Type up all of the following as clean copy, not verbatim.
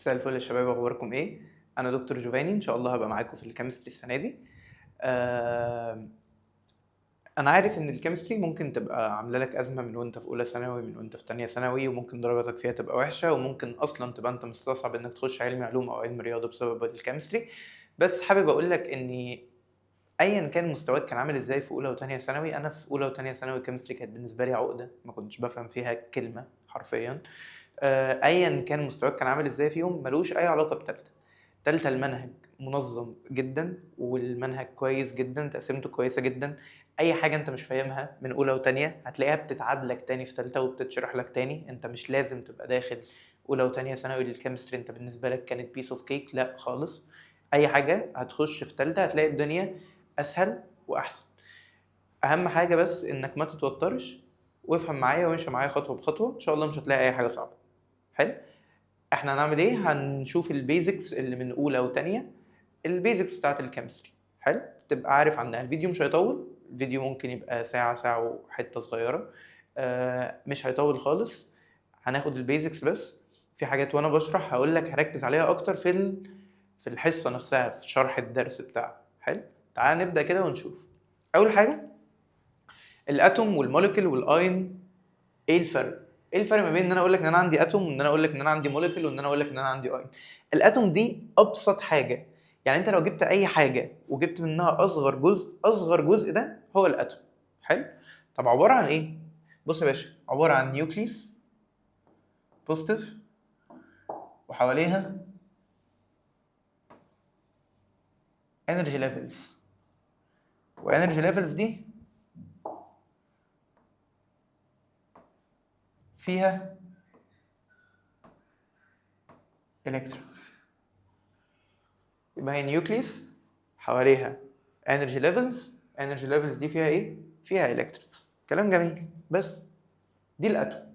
مساء الفل يا شباب، اخباركم ايه؟ انا دكتور جوفاني، ان شاء الله هبقى معاكم في الكيمستري السنه دي. آه، انا عارف ان الكيمستري ممكن تبقى عامله لك ازمه من وانت في اولى ثانوي، من وانت في تانية ثانوي، وممكن درجاتك فيها تبقى وحشه، وممكن اصلا تبقى انت مستصعب انك تخش علم علوم او علم رياضه بسبب الكيمستري. بس حابب اقول لك اني ايا كان مستواك كان عامل ازاي في اولى وتانية ثانوي، انا في اولى وتانية ثانوي الكيمستري كانت بالنسبه لي عقده، ما كنتش بفهم فيها كلمه حرفيا. ايا كان مستواك كان عامل ازاي فيهم ملوش اي علاقه بتالتة. تالتة المنهج منظم جدا، والمنهج كويس جدا، تقسيمته كويسه جدا. اي حاجه انت مش فاهمها من اولى وتانية هتلاقيها بتتعاد لك تاني في تالتة وبتتشرح لك تاني. انت مش لازم تبقى داخل اولى وتانية ثانوي للكيمستري انت بالنسبه لك كانت بيس اوف كيك، لا خالص. اي حاجه هتخش في تالتة هتلاقي الدنيا اسهل واحسن. اهم حاجه بس انك ما تتوترش، وافهم معايا وامشي معايا خطوه بخطوه، ان شاء الله مش هتلاقي اي حاجه صعبه. حلو. احنا هنعمل ايه؟ هنشوف البيزكس اللي من اولى وتانية، البيزكس بتاعت الكيمستري. حلو، تبقى عارف عنها. الفيديو مش هيطول، الفيديو ممكن يبقى ساعة، ساعة وحتة صغيرة. مش هيطول خالص. هناخد البيزكس بس. في حاجات وانا بشرح هقول لك هركز عليها اكتر في الحصة نفسها، في شرح الدرس بتاعها. حلو. تعال نبدأ كده ونشوف. اول حاجة، الاتوم والموليكول والاين. ايه الفرق؟ ايه الفرق ما بين ان انا اقول لك ان انا عندي اتوم، وان انا اقول لك ان انا عندي موليكيول، وان انا اقول لك ان انا عندي اين؟ الاتوم دي ابسط حاجه. يعني انت لو جبت اي حاجه وجبت منها اصغر جزء، اصغر جزء ده هو الاتوم. حلو. طب عباره عن ايه؟ بص يا باشا، عباره عن نيوكليس بوزيتيف، وحواليها انرجي ليفلز. وانرجي ليفلز دي فيها الكترونز. يبقى هي نيوكليس حواليها انرجي ليفلز. انرجي ليفلز دي فيها ايه؟ فيها الكترونز. كلام جميل. بس دي الاتوم.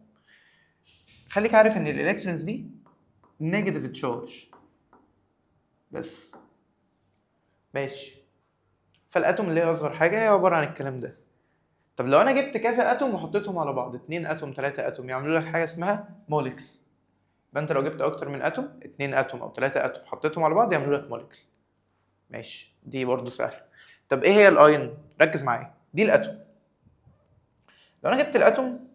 خليك عارف ان الالكترونز دي نيجاتيف تشارج بس. ماشي. فالاتوم اللي هي اصغر حاجه هي عباره عن الكلام ده. طب لو انا جبت كذا اتوم وحطيتهم على بعض، 2 اتوم 3 اتوم، يعملوا لك حاجه اسمها موليكل. يبقى انت لو جبت اكتر من اتوم، 2 اتوم او 3 اتوم، حطيتهم على بعض يعملوا لك موليكل. ماشي، دي برضو سهله. طب ايه هي الاين؟ ركز معايا، دي الاتوم. لو انا جبت الاتوم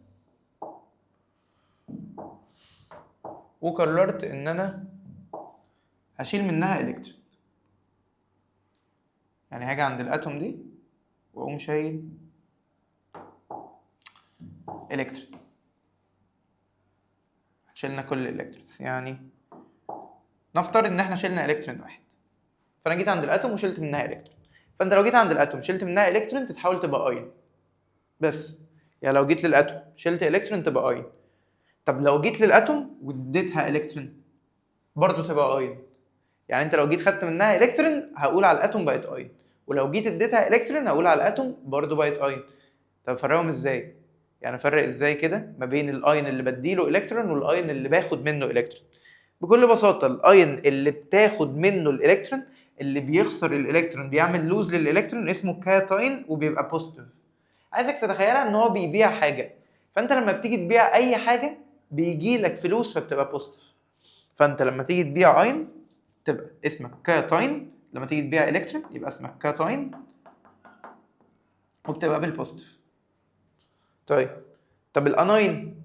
وقررت ان انا هشيل منها الكترون، يعني هاجي عند الاتوم دي واقوم شايل الكترون. شلنا كل الالكترونز، يعني نفترض ان احنا شلنا الكترون واحد، فانا جيت عند الاتوم وشلت منها الكترون. فانت لو جيت عند الاتوم شلت منها الكترون تتحول تبقى اين بس. يعني لو جيت للاتوم شلت الكترون تبقى اين. طب لو جيت للاتوم واديتها الكترون برضه تبقى اين. يعني انت لو جيت خدت منها الكترون هقول على الاتوم بقت اين، ولو جيت اديتها الكترون هقول على الاتوم برضه بقت اين. طب افرقهم ازاي؟ يعني افرق ازاي كده ما بين الاين اللي بديله الكترون والاين اللي باخد منه الكترون؟ بكل بساطه، الاين اللي بتاخد منه الالكترون، اللي بيخسر الالكترون بيعمل لوز للالكترون، اسمه كاتاين وبيبقى بوزيتيف. عايزك تتخيلها ان هو بيبيع حاجه، فانت لما بتيجي تبيع اي حاجه بيجي لك فلوس فبتبقى بوزيتيف. فانت لما تيجي تبيع اين تبقى اسمك كاتاين، لما تيجي تبيع الكترون يبقى اسمك كاتاين وبتبقى بالبوزيتيف. طيب، طب الاناين؟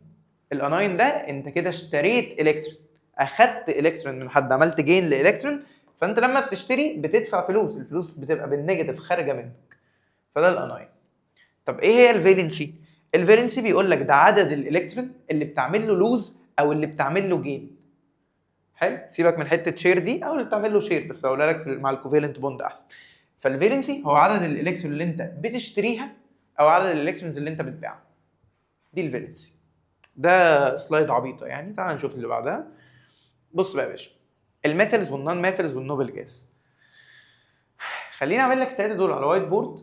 الاناين ده انت كده اشتريت الكترون، اخدت الكترون من حد، عملت جين لالكترون. فانت لما بتشتري بتدفع فلوس، الفلوس بتبقى بالنيجاتيف خارجه منك. فده الاناين. طب ايه هي الفالنسي؟ الفالنسي بيقول لك ده عدد الالكترون اللي بتعمل له لوز او اللي بتعمل له جين. حلو، سيبك من حته شير دي، او اللي بتعمل له شير، بس هقولها لك مع الكوفالنت بوند احسن. فالفالنسي هو عدد الالكترون اللي انت بتشتريها او عدد الالكترونز اللي انت بتبيعها. دي الفالنسي. ده سلايد عبيطه يعني، تعال نشوف اللي بعدها. بص بقى يا باشا، الميتالز والنون ميتالز والنوبل جاز. خليني اعمل لك التلاته دول على وايت بورد.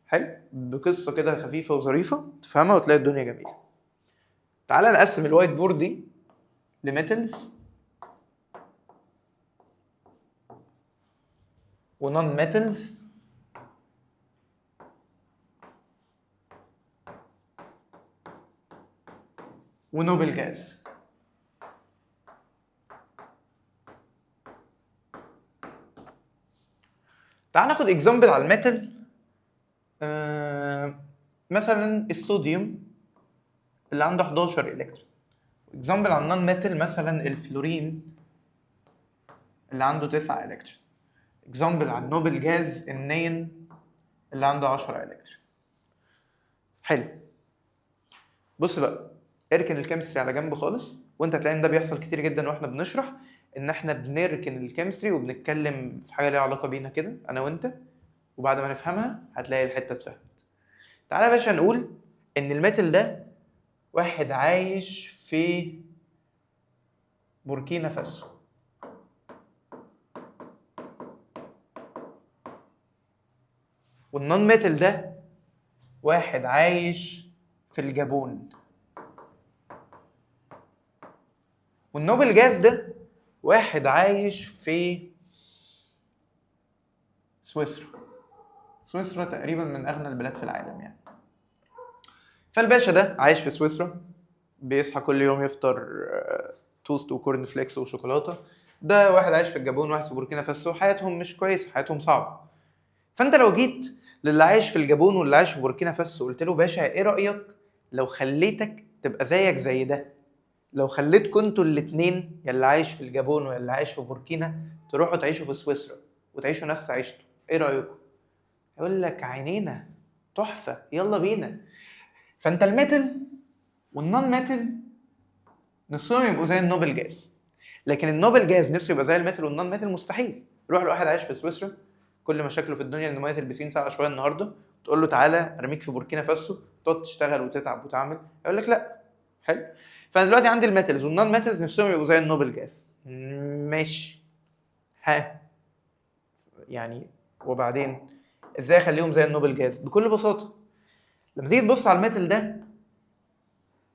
حلو، بقصه كده خفيفه وظريفه تفهمها وتلاقي الدنيا جميله. تعال نقسم الوايت بورد دي لميتالز ونون ميتالز ونوبل جاز. تعال ناخد اكزامبل على الميتال. مثلا الصوديوم اللي عنده 11 الكترون. اكزامبل على النون ميتال مثلا الفلورين اللي عنده 9 الكترون. اكزامبل على النوبل جاز النين اللي عنده 10 الكترون. حلو. بص بقى، اركن الكيمستري على جنب خالص، وانت هتلاقي ان ده بيحصل كتير جدا واحنا بنشرح، ان احنا بنركن الكيمستري وبنتكلم في حاجه ليها علاقه بينا كده انا وانت، وبعد ما نفهمها هتلاقي الحته اتفهمت. تعالى يا باشا نقول ان الميتال ده واحد عايش في بوركينا فاسو. والنون ميتال ده واحد عايش في الجابون. والنوبل جاز ده واحد عايش في سويسرا. سويسرا تقريبا من اغنى البلاد في العالم يعني. فالباشا ده عايش في سويسرا، بيصحى كل يوم يفطر توست وكورن فليكس وشوكولاته. ده واحد عايش في الجابون، واحد في بوركينا فاسو، حياتهم مش كويسه، حياتهم صعبه. فانت لو جيت للي عايش في الجابون واللي عايش في بوركينا فاسو قلت له باشا ايه رايك لو خليتك تبقى زيك زي ده، لو خليتكم انتوا الاثنين، يا اللي عايش في الجابون ويا اللي عايش في بوركينا، تروحوا تعيشوا في سويسرا وتعيشوا نفس عيشته، ايه رايكم؟ يقول لك عينينا، تحفه، يلا بينا. فانت الميتال والنون ميتال نفسهم يبقوا زي النوبل جاز، لكن النوبل جاز نفسه يبقى زي الميتال والنون ميتال مستحيل. يروح لواحد عايش في سويسرا كل مشاكله في الدنيا ان ميه البسين ساقعه شويه النهارده، تقول له تعالى ارميك في بوركينا فاسو تقعد تشتغل وتتعب وتعمل، يقول لك لا. حلو. فانا دلوقتي عندي الميتالز والنون ميتالز نفسهم يبقوا زي النوبل جاز. ماشي. ها يعني وبعدين ازاي اخليهم زي النوبل جاز؟ بكل بساطه، لما تيجي تبص على الميتال ده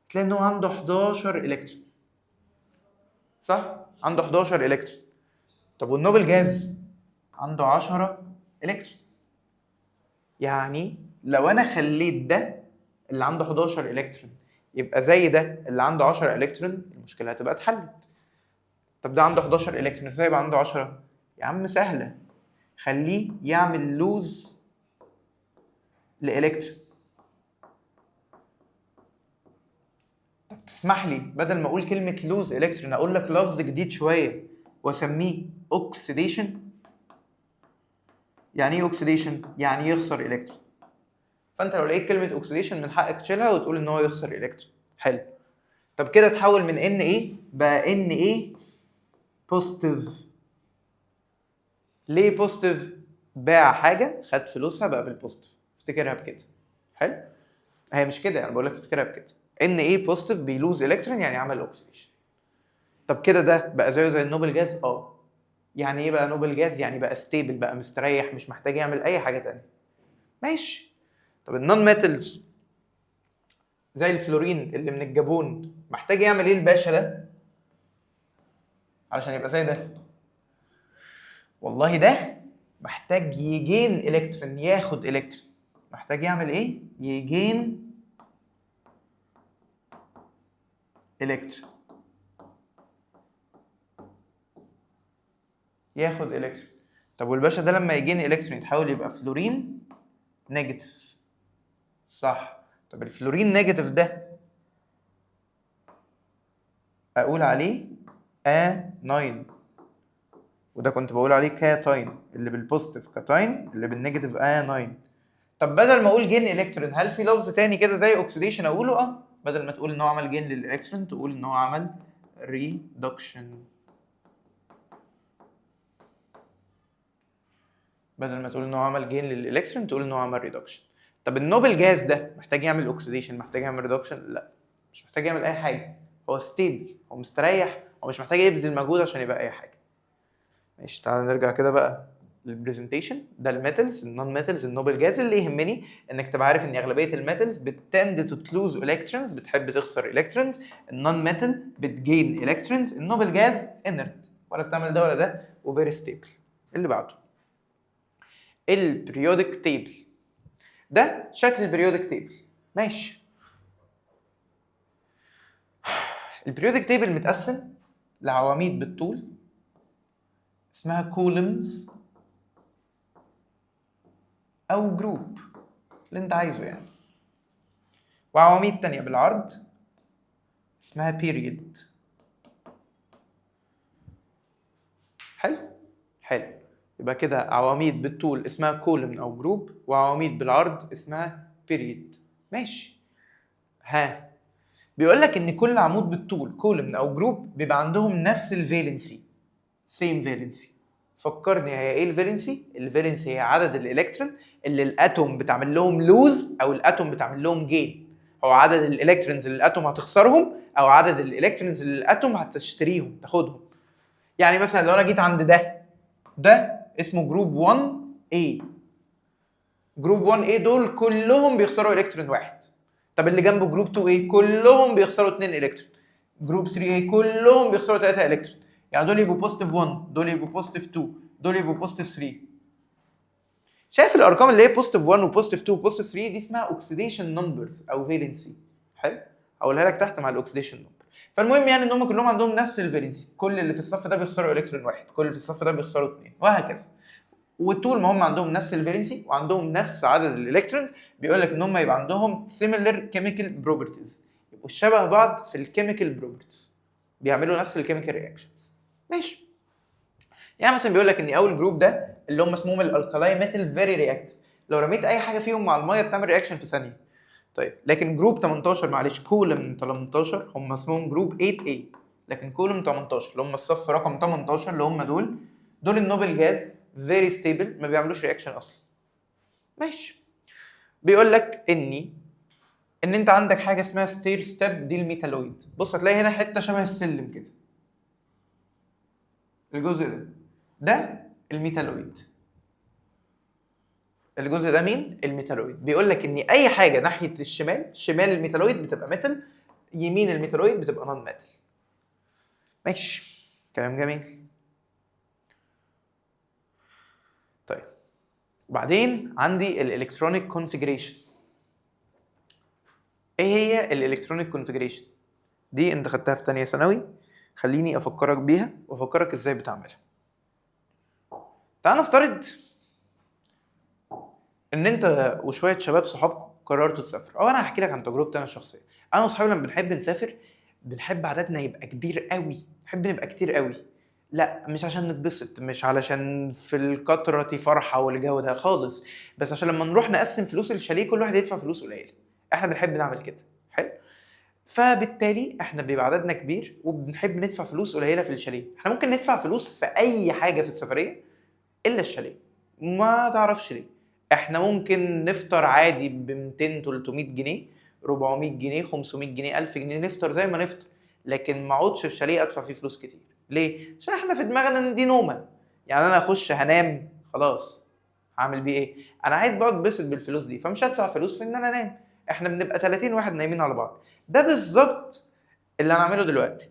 تلاقي انه عنده 11 الكترون، صح؟ عنده 11 الكترون. طب والنوبل جاز عنده 10 الكترون. يعني لو انا خليت ده اللي عنده 11 الكترون يبقى زي ده اللي عنده 10 الكترون، المشكله هتبقى اتحلت. طب ده عنده 11 الكترون، ازاي يبقى عنده 10؟ يا عم سهله، خليه يعمل لوز لالكترون. طب تسمح لي بدل ما اقول كلمه لوز الكترون اقول لك لفظ جديد شويه واسميه اوكسيديشن؟ يعني ايه اوكسيديشن؟ يعني يخسر الكترون. فانت لو لقيت كلمه اوكسيديشن من حقك تشيلها وتقول ان هو يخسر الكترون. حلو. طب كده تحول من ان ايه بقى ان ايه بوزيتيف. ليه بوزيتيف؟ باع حاجه خد فلوسها بقى بالبوزيتيف، افتكرها بكده. حلو. هي مش كده يعني، بقول لك افتكرها بكده. ان ايه بوزيتيف بيلوز الكترون يعني عمل اوكسيديشن. طب كده ده بقى زيه زي النوبل جاز؟ يعني ايه بقى نوبل جاز؟ يعني بقى ستيبل، بقى مستريح، مش محتاج يعمل اي حاجه تانية. ماشي. طب النون ميتالز زي الفلورين اللي من الجابون محتاج يعمل ايه الباشا ده علشان يبقى زي ده؟ والله ده محتاج يجين الكترون، ياخد الكترون. محتاج يعمل ايه؟ يجين الكترون، ياخد الكترون. طب والباشا ده لما يجين الكترون يتحول يبقى فلورين نيجاتيف، صح؟ طب الفلورين نيجاتيف ده اقول عليه اناين، وده كنت بقول عليه كاتاين، اللي بالبوزيتيف كاتاين، اللي بالنيجاتيف اناين. طب بدل ما اقول جين الكترون هل في لفظ تاني كده زي اوكسيديشن اقوله؟ بدل ما تقول ان هو عمل جين للالكترون تقول ان هو عمل ريدكشن. بدل ما تقول ان هو عمل جين للالكترون تقول ان هو عمل ريدكشن. طب النوبل جاز ده محتاج يعمل اوكسيديشن، محتاج يعمل ريدكشن؟ لا، مش محتاج يعمل اي حاجه، هو ستيبل، هو مستريح، هو مش محتاج يبذل مجهود عشان يبقى اي حاجه. ماشي. تعالى نرجع كده بقى للبرزنتيشن. ده الميتالز، النون ميتالز، النوبل جاز. اللي يهمني انك تبقى عارف ان اغلبيه الميتالز بتتند تو كلوز الكترونز، بتحب تخسر الكترونز. النون ميتال بتجين الكترونز. النوبل جاز انرت، ولا بتعمل ده ولا ده، وفيري ستيبل. اللي بعده البريودك تيبل. ده شكل البريودك تيبل. ماشي. البريودك تيبل متقسم لعواميد بالطول اسمها كولمز، او جروب اللي انت عايزه يعني. وعواميد تانية بالعرض اسمها period. حلو حلو. يبقى كده عواميد بالطول اسمها كولوم او جروب، وعواميد بالعرض اسمها period. ماشي. ها، بيقول لك ان كل عمود بالطول كولوم او جروب بيبقى عندهم نفس الفالنسي، سيم فالنسي. فكرني هي ايه الفالنسي؟ الفالنسي هي عدد الالكترون اللي الاتوم بتعمل لهم لوز او الاتوم بتعمل لهم جين، هو عدد الالكترونز اللي الاتوم هتخسرهم او عدد الالكترونز اللي الاتوم هتشتريهم تاخدهم. يعني مثلا لو انا جيت عند ده اسمه جروب 1A. جروب 1A دول كلهم بيخسروا الكترون واحد. طب اللي جنبه جروب 2A كلهم بيخسروا 2 الكترون. جروب 3A كلهم بيخسروا 3 الكترون. يعني دول يبقوا بوزيتيف 1، دول يبقوا بوزيتيف 2، دول يبقوا بوزيتيف 3. شايف الارقام اللي هي بوزيتيف 1 وبوزيتيف 2 وبوزيتيف 3 دي اسمها اوكسيديشن نمبرز او فالنسي. حلو، هقولها لك تحت مع الاوكسيديشن نمبر. فالمهم يعني ان هم كلهم عندهم نفس الفالنسي، كل اللي في الصف ده بيخسروا الكترون واحد، كل اللي في الصف ده بيخسروا 2 وهكذا. وطول ما هم عندهم نفس الفالنسي وعندهم نفس عدد الالكترونز بيقول لك ان هم يبقى عندهم similar chemical properties، يبقوا شبه بعض في الكيميكال بروبرتيز، بيعملوا نفس الكيميكال رياكشنز. ماشي. يعني مثلا بيقول لك ان اول جروب ده اللي هم اسمهم الالكالاي ميتال فيري رياكتيف، لو رميت اي حاجه فيهم مع الميه بتعمل رياكشن في ثانيه. طيب لكن جروب 18 معلش كولوم 18 هم اسمهم جروب 8A، لكن كولوم 18 اللي هم الصف رقم 18 اللي هم دول النوبل جاز فيري ستيبل ما بيعملوش رياكشن اصلا. ماشي. بيقول لك ان انت عندك حاجه اسمها ستير ستيب، دي الميتالويد. بص هتلاقي هنا حته شبه السلم كده، الجزء ده الميتالويد. الجزء ده مين؟ الميتالويد. بيقول لك ان اي حاجه ناحيه الشمال، شمال الميتالويد بتبقى ميتال، يمين الميتالويد بتبقى نون ميتال. ماشي، كلام جميل. طيب بعدين عندي الالكترونيك كونفيجريشن. ايه هي الالكترونيك كونفيجريشن دي؟ انت خدتها في تانية ثانوي، خليني افكرك بيها وافكرك ازاي بتعملها. تعال نفترض ان انت وشويه شباب صحابكم قررتوا تسافروا، او انا هحكي لك عن تجربتي انا الشخصيه. انا واصحابي لما بنحب نسافر بنحب عددنا يبقى كبير قوي، نحب نبقى كتير قوي. لا مش عشان نتبسط، مش علشان في الكترة فرحه والجو ده خالص، بس عشان لما نروح نقسم فلوس الشاليه كل واحد يدفع فلوس قليله. احنا بنحب نعمل كده. حلو. فبالتالي احنا بيبقى عددنا كبير وبنحب ندفع فلوس قليله في الشاليه. احنا ممكن ندفع فلوس في اي حاجه في السفريه الا الشاليه، ما تعرفش ليه. احنا ممكن نفطر عادي ب 200 300 جنيه 400 جنيه 500 جنيه 1000 جنيه، نفطر زي ما نفطر، لكن ما اقعدش في شاليه ادفع فيه فلوس كتير. ليه؟ عشان احنا في دماغنا ان دي نومه. يعني انا اخش هنام خلاص، هعمل بيه ايه؟ انا عايز بقعد اتبسط بالفلوس دي، فمش هدفع فلوس في ان انا انام. احنا بنبقى 30 واحد نايمين على بعض. ده بالظبط اللي هنعمله دلوقتي.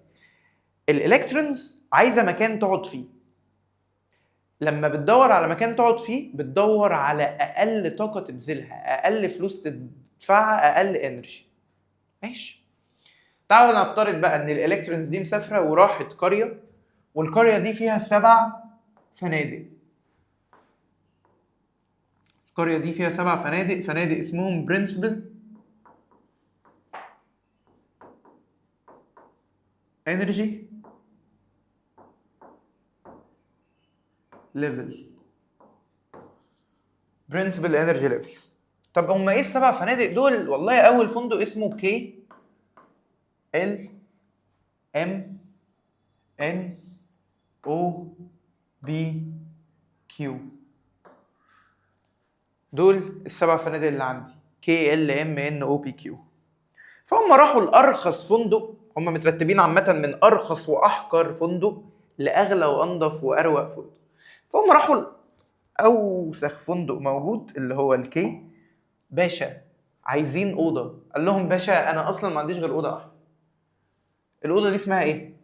الالكترونز عايزه مكان تقعد فيه. لما بتدور على مكان تقعد فيه بتدور على اقل طاقه تبذلها، اقل فلوس تدفعها، اقل انرجي. ماشي. تعالوا نفترض بقى ان الالكترونز دي مسافره وراحت قريه، والقريه دي فيها 7 فنادق. القريه دي فيها 7 فنادق اسمهم برنسبل انرجي ليفل. برنسبل انرجي ليفل. طب هم ايه ال7 فنادق دول؟ والله اول فندق اسمه كي ال ام ان او بي كيو. دول ال7 فنادق اللي عندي، كي ال ام ان او بي كيو. فهم راحوا لارخص فندق، هم مترتبين عامه من ارخص واحقر فندق لاغلى وانضف واروق فندق. فهم راحوا اوسخ فندق موجود اللي هو الكي. باشا عايزين اوضه. قال لهم باشا انا اصلا ما عنديش غير اوضه واحده. الاوضه دي اسمها ايه؟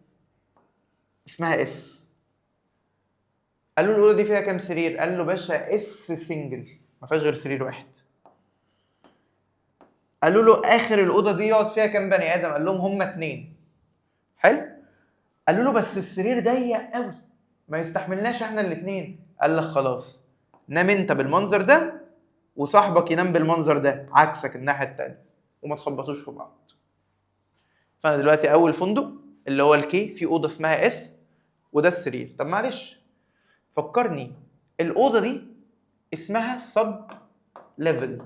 اسمها اس. قالوا له الاوضه دي فيها كام سرير؟ قال له باشا اس سنجل، ما فيهاش غير سرير واحد. قالوا له اخر الاوضه دي يقعد فيها كام بني ادم؟ قال لهم هم 2. حلو. قالوا له بس السرير ضيق قوي ما يستحملناش احنا الاثنين. قال لك خلاص نام انت بالمنظر ده وصاحبك ينام بالمنظر ده عكسك الناحيه التانيه وما تخبطوش في بعض. فانا دلوقتي اول فندق اللي هو الكي في اوضه اسمها اس وده السرير. طب معلش فكرني، الاوضه دي اسمها سب ليفل.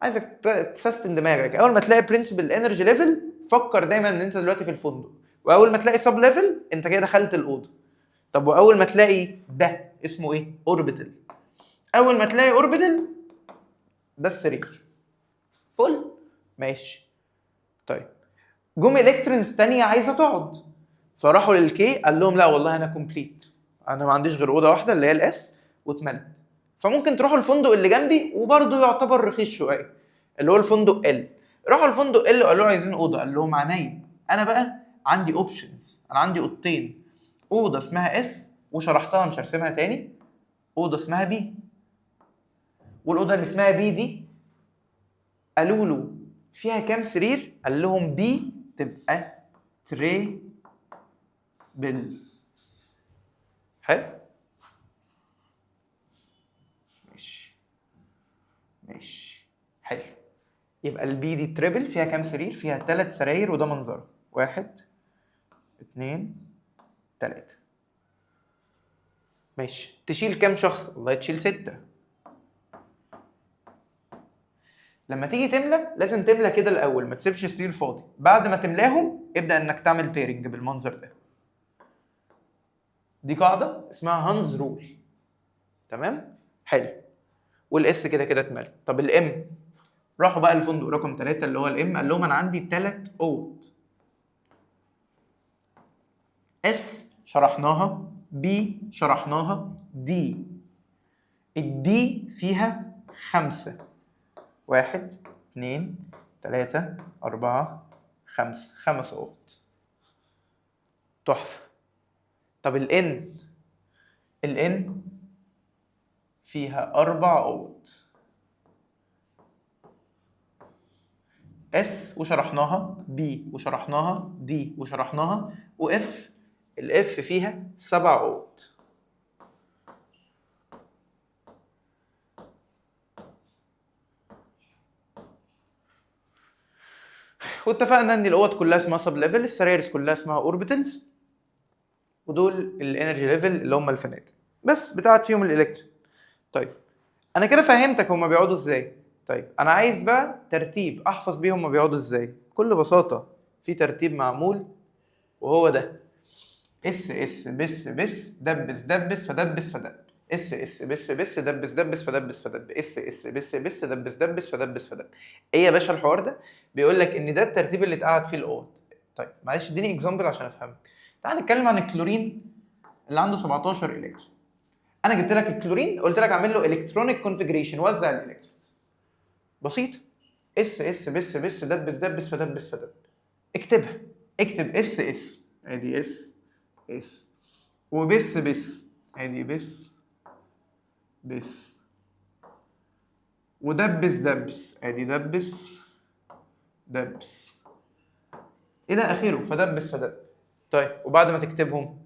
عايزك تسيستم دماغك، اول ما تلاقي برنسبل انرجي ليفل فكر دايما ان انت دلوقتي في الفندق، واول ما تلاقي سب ليفل انت كده دخلت الاوضه. طب واول ما تلاقي ده اسمه ايه؟ اوربيتال. اول ما تلاقي اوربيتال ده السرير. فل ماشي. طيب جم الكترونز تانية عايزه تقعد، فراحوا للكي قال لهم لا والله انا كومبليت، انا ما عنديش غير اوضه واحده اللي هي الاس واتملت. فممكن تروحوا الفندق اللي جنبي وبرضه يعتبر رخيص شويه اللي هو الفندق ال. راحوا الفندق ال وقالوا له عايزين اوضه، قال لهم عينيا. انا بقى عندي اوبشنز، انا عندي اوضتين، اوضه اسمها اس وشرحتها مش هرسمها تاني، اوضه اسمها بي. والاوضه اللي اسمها بي دي قالوا له فيها كام سرير؟ قال لهم بي تبقى تري حلو ماشي حلو. يبقى البي دي تريبل فيها كام سرير؟ فيها 3 سراير وده منظره 1 2 3. ماشي. تشيل كام شخص؟ والله تشيل 6. لما تيجي تملى لازم تملى كده الاول، ما تسيبش السرير فاضي. بعد ما تملاهم ابدا انك تعمل بيرنج بالمنظر ده. دي قاعده اسمها هانز رول. تمام حلو. والاس كده كده اتملى. طب الام، راحوا بقى الفندق رقم 3 اللي هو الام، قال لهم انا عندي 3 اوض. اس شرحناها، بي شرحناها، دي الدي فيها 5 1 2 3 4 5 5 اوض. تحفه. طب الان فيها 4 اوض. اس وشرحناها، بي وشرحناها، دي وشرحناها، واف الاف فيها 7 اوض. واتفقنا ان الاوض كلها اسمها سب ليفل، السرايرز كلها اسمها اوربيتالز، ودول الانرجي ليفل اللي هم الفنادق بس بتاعت فيهم الالكترون. طيب انا كده فهمتك هما بيقعدوا ازاي. طيب انا عايز بقى ترتيب احفظ بيه هما بيقعدوا ازاي. بكل بساطه في ترتيب معمول وهو ده: اس اس بس بس دبس دبس فدبس فدب، اس اس بس بس دبس دبس فدبس فدب، اس اس بس بس دبس دبس فدبس فدب. ايه يا باشا الحوار ده؟ بيقول لك ان ده الترتيب اللي اتقعد فيه الاوض. طيب معلش اديني اكزامبل عشان افهمك. تعال نتكلم عن الكلورين اللي عنده 17 الكترون. انا جبت لك الكلورين قلت لك اعمل له الكترونيك كونفيجريشن، وزع الالكترونز. بسيط. اس اس بس بس دبس دبس فدبس فدب. اكتبها. اكتب اس اس ادي اس اس، وبس بس ادي بس بس، ودبس دبس ادي دبس دبس الى اخره فدبس فدب. طيب وبعد ما تكتبهم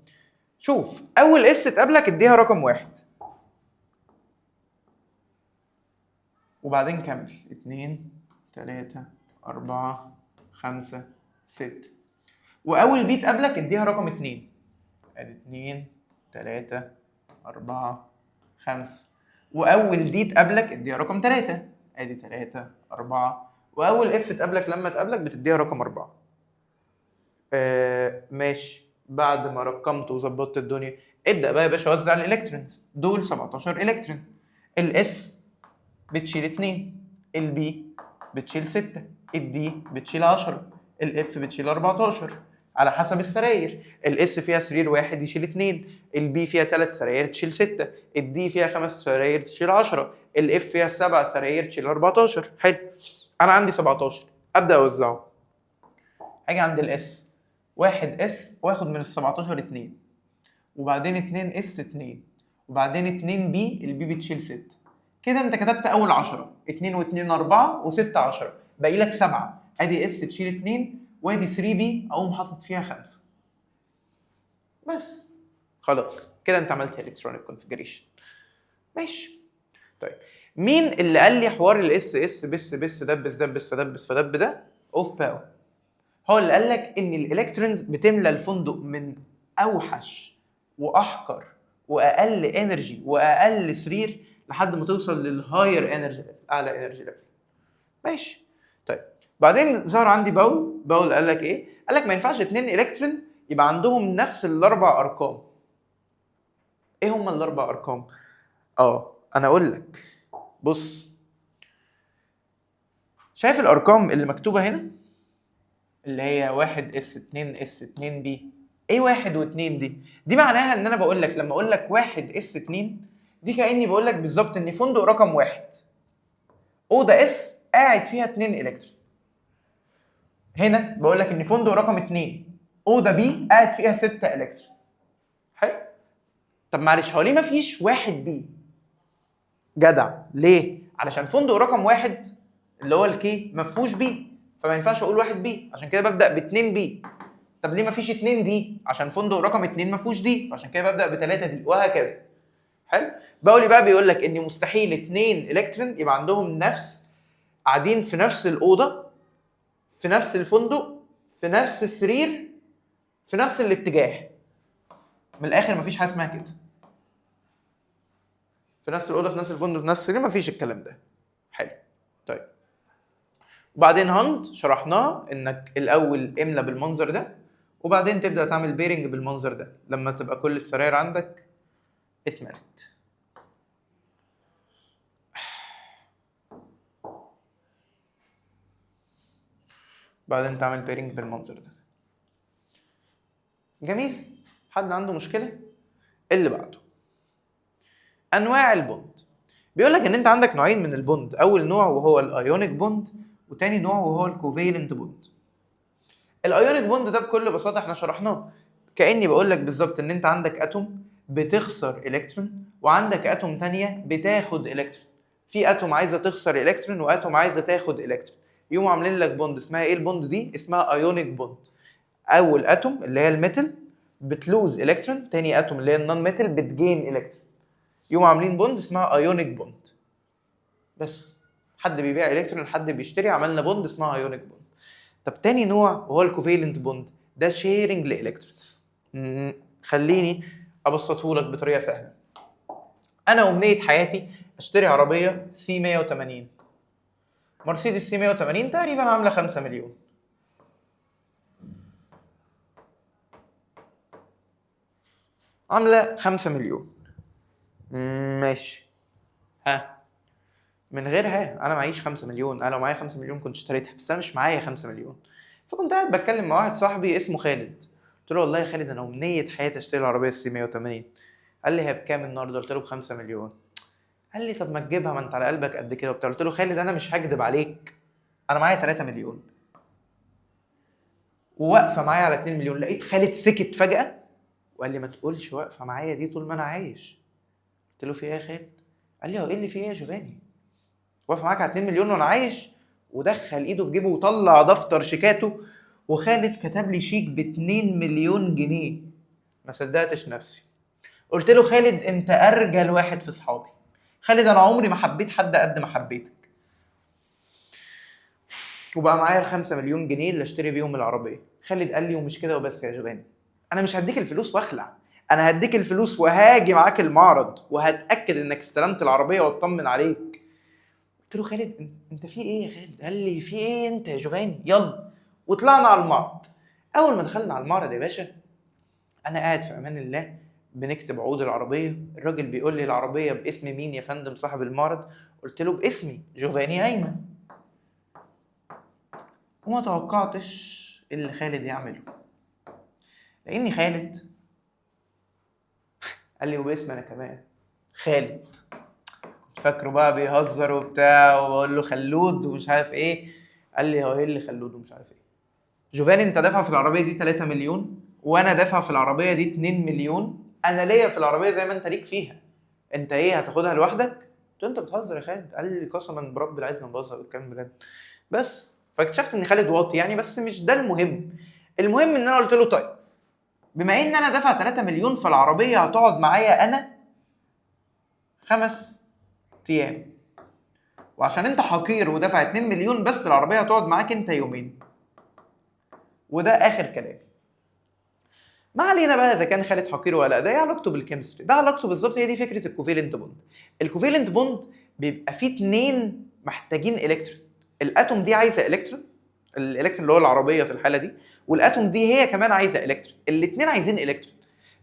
شوف اول اس تقابلك اديها رقم 1 وبعدين كمل 2 3 4 5 6، واول بي تقابلك اديها رقم 2 ادي 2 3 4 5، واول دي تقابلك اديها رقم 3 ادي 3 4، واول اف تقابلك لما تقابلك بتديها رقم 4. ماشي. بعد ما رقمت وظبطت الدنيا ابدا بقى يا باشا وزع الالكترونز. دول 17 الكترون. الاس بتشيل 2، البي بتشيل 6، الدي بتشيل 10، الاف بتشيل 14 على حسب السراير. الاس فيها سرير واحد يشيل 2، البي فيها 3 سراير تشيل 6، الدي فيها 5 سراير تشيل 10، الاف فيها 7 سراير تشيل 14. حلو. انا عندي 17 ابدا اوزعه. هاجي عند الاس، 1 اس واخد من ال 17 2، وبعدين 2 اس 2، وبعدين 2 بي، البي بتشيل 6. كده انت كتبت اول 10، 2 و2 4 و6 10، باقي لك 7. ادي اس تشيل 2، وادي 3 بي اقوم حاطط فيها 5. بس خلاص كده انت عملت الكترونيك كونفيجريشن. ماشي. طيب مين اللي قال لي حوار الاس اس بس دبس دبس فدبس فدب ده؟ اوف باو. هو اللي قال لك ان الالكترونز بتملى الفندق من اوحش واحقر واقل انرجي واقل سرير لحد ما توصل للهاير انرجي ليفل، اعلى انرجي ليفل. ماشي. طيب بعدين ظهر عندي باول قال لك ايه؟ قال لك ما ينفعش اتنين الكترون يبقى عندهم نفس الاربع ارقام. ايه هم الاربع ارقام؟ انا اقول لك. بص، شايف الارقام اللي مكتوبه هنا اللي هي 1 اس 2 اس 2 بي؟ ايه 1 و2 دي معناها ان انا بقول لك لما اقول لك 1 اس 2 دي كاني بقول لك بالظبط ان فندق رقم 1 اوضه اس قاعد فيها 2 الكترون. هنا بقول لك ان فندق رقم 2 اوضه بي قاعد فيها 6 الكترون. حلو. طب معلش، هو ليه ما فيش 1 بي؟ جدع. ليه؟ علشان فندق رقم 1 اللي هو الكي ما فيهوش بي، فما ينفعش اقول 1 بي، عشان كده ببدا ب2 بي. طب ليه ما فيش 2 دي؟ عشان فندق رقم 2 ما فيهوش دي، فعشان كده ببدا ب3 دي، وهكذا. حلو. باولي بقى بيقول لك ان مستحيل 2 الكترون يبقى عندهم قاعدين في نفس الاوضه، في نفس الفندق، في نفس السرير، في نفس الاتجاه. من الاخر مفيش حاجه اسمها كده. في نفس الاوضه، في نفس الفندق، في نفس السرير، مفيش الكلام ده. حلو. طيب وبعدين هاند شرحناها انك الاول املى بالمنظر ده، وبعدين تبدا تعمل بيرنج بالمنظر ده لما تبقى كل السراير عندك اتملت. بعدين تعمل بيرنج بالمنظر ده. جميل. حد عنده مشكله؟ اللي بعده انواع البوند. بيقول لك ان انت عندك نوعين من البوند، اول نوع وهو الايونيك بوند، وتاني نوع وهو الكوفالنت بوند. الايونيك بوند ده بكل بساطه احنا شرحناه، كاني بقول لك بالظبط ان انت عندك اتوم بتخسر الكترون، وعندك اتوم تانية بتاخد الكترون. في اتوم عايزه تخسر الكترون واتوم عايزه تاخد الكترون، يقوموا عاملين لك بوند. اسمها ايه البوند دي؟ اسمها ايونيك بوند. اول اتوم اللي هي الميتال بتلوز الكترون، تاني اتوم اللي هي النون ميتال بتجين الكترون، يقوموا عاملين بوند اسمها ايونيك بوند. بس حد بيبيع الكترون، حد بيشتري، عملنا بوند اسمها ايونيك بوند. طب تاني نوع وهو الكوفالنت بوند، ده شيرنج لالكترونز. خليني ابسطه لك بطريقه سهله. انا امنيه حياتي اشتري عربيه سي 180، مرسيدس سي 180 تقريبا عامله 5 مليون. عامله 5 مليون. ماشي. ها، من غيرها انا معيش 5 مليون. انا لو معايا 5 مليون كنت اشتريتها، بس انا مش معايا 5 مليون. فكنت قاعد بتكلم مع واحد صاحبي اسمه خالد، قلت له والله يا خالد انا امنيه حياتي اشتري العربيه السي 180. قال لي هي بكام النهارده؟ قلت له ب 5 مليون. قال لي طب ما تجيبها، ما انت على قلبك قد كده وبتاع. قلت له خالد انا مش هكدب عليك، انا معايا 3 مليون وواقفه معايا على 2 مليون. لقيت خالد سكت فجاه وقال لي ما تقولش واقفه معايا دي طول ما انا عايش. قلت له في ايه يا خالد؟ قال لي هو ايه اللي في ايه يا جوفاني؟ واقف معاك على 2 مليون وانا عايش؟ ودخل ايده في جيبه وطلع دفتر شيكاته، وخالد كتب لي شيك ب 2 مليون جنيه. ما صدقتش نفسي. قلت له خالد انت ارجل واحد في صحابي. خالد انا عمري ما حبيت حد قد ما حبيتك. وبقى معايا ال 5 مليون جنيه اللي اشتري بيهم العربيه. خالد قال لي ومش كده وبس يا جبان، انا مش هديك الفلوس واخلع، انا هديك الفلوس وهاجي معاك المعرض وهتاكد انك استلمت العربيه واطمن عليك. قلت له خالد انت في ايه يا خالد؟ قال لي في ايه انت يا جوفاني؟ يلا. وطلعنا على المعرض. اول ما دخلنا على المعرض يا باشا، انا قاعد في امان الله بنكتب عقود العربيه. الراجل بيقول لي العربيه باسم مين يا فندم صاحب المعرض؟ قلت له باسمي جوفاني ايمن. وما توقعتش اللي خالد يعمله، لاني خالد قال لي وباسم انا كمان خالد. كنت فاكره بقى بيهزر وبتاع، وبقول له خلود ومش عارف ايه. قال لي هو ايه اللي خلود ومش عارف ايه؟ جوفاني انت دافع في العربيه دي 3 مليون وانا دافع في العربيه دي 2 مليون. انا ليا في العربيه زي ما انت ليك فيها. انت ايه هتاخدها لوحدك؟ قلت له انت بتهزر يا خالد. قال لي قسما برب العزه ما بهزر، الكلام بجد. بس فاكتشفت ان خالد واطي يعني، بس مش ده المهم. المهم ان انا قلت له طيب بما ان انا دافع 3 مليون فالعربيه هتقعد معايا انا 5 ايام. وعشان انت حقير ودافع 2 مليون بس العربيه هتقعد معاك انت يومين. وده اخر كلام. ما علينا بقى اذا كان خالد حقير ولا لا، ده ايه علاقته بالكيمستري؟ ده علاقته بالظبط، هي دي فكره الكوفيلنت بوند. الكوفيلنت بوند بيبقى فيه اتنين محتاجين الكترون. الاتوم دي عايزه الكترون، الالكترون اللي هو العربيه في الحاله دي، والاتوم دي هي كمان عايزه الكترون. الاثنين عايزين الكترون،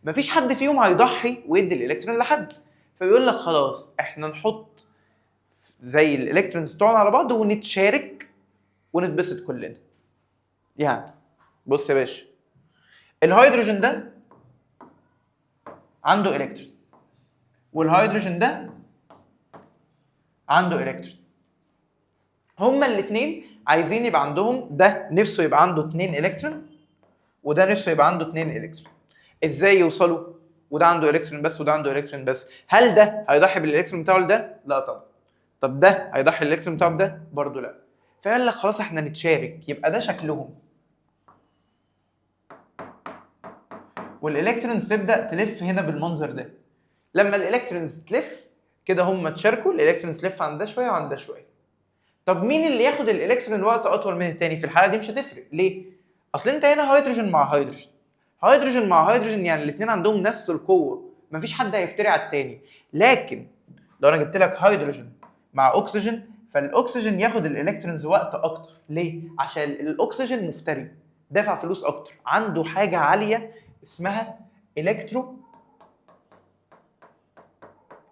مفيش حد فيهم هيضحي ويدي الالكترون لحد. فبيقول لك خلاص احنا نحط زي الالكترونز بتوعنا على بعض ونتشارك ونتبسط كلنا. يعني بص يا باشا، الهيدروجين ده عنده الكترون، والهيدروجين ده عنده الكترون. هما الاثنين عايزين يبقى عندهم، ده نفسه يبقى عنده 2 الكترون وده نفسه يبقى عنده 2 الكترون. ازاي يوصلوا؟ وده عنده الكترون بس وده عنده الكترون بس. هل ده هيضحي بالالكترون بتاعه لده؟ لا طبعا. طب ده هيضحي بالالكترون بتاعه بده؟ برضه لا. فقال لك خلاص احنا نتشارك، يبقى ده شكلهم. والالكترونز تبدا تلف هنا بالمنظر ده. لما الالكترونز تلف كده هم اتشاركوا، الالكترونز تلف عند ده شويه وعند ده شويه. طب مين اللي ياخد الالكترون وقت اطول من الثاني؟ في الحاله دي مش هتفرق. ليه؟ اصل انت هنا هيدروجين مع هيدروجين، هيدروجين مع هيدروجين، يعني الاثنين عندهم نفس القوه، مفيش حد هيفتري على الثاني. لكن لو انا جبت لك هيدروجين مع اكسجين، فالاكسجين ياخد الالكترونز وقت اكتر. ليه؟ عشان الاكسجين مفتري، دافع فلوس اكتر، عنده حاجه عاليه اسمها الكترو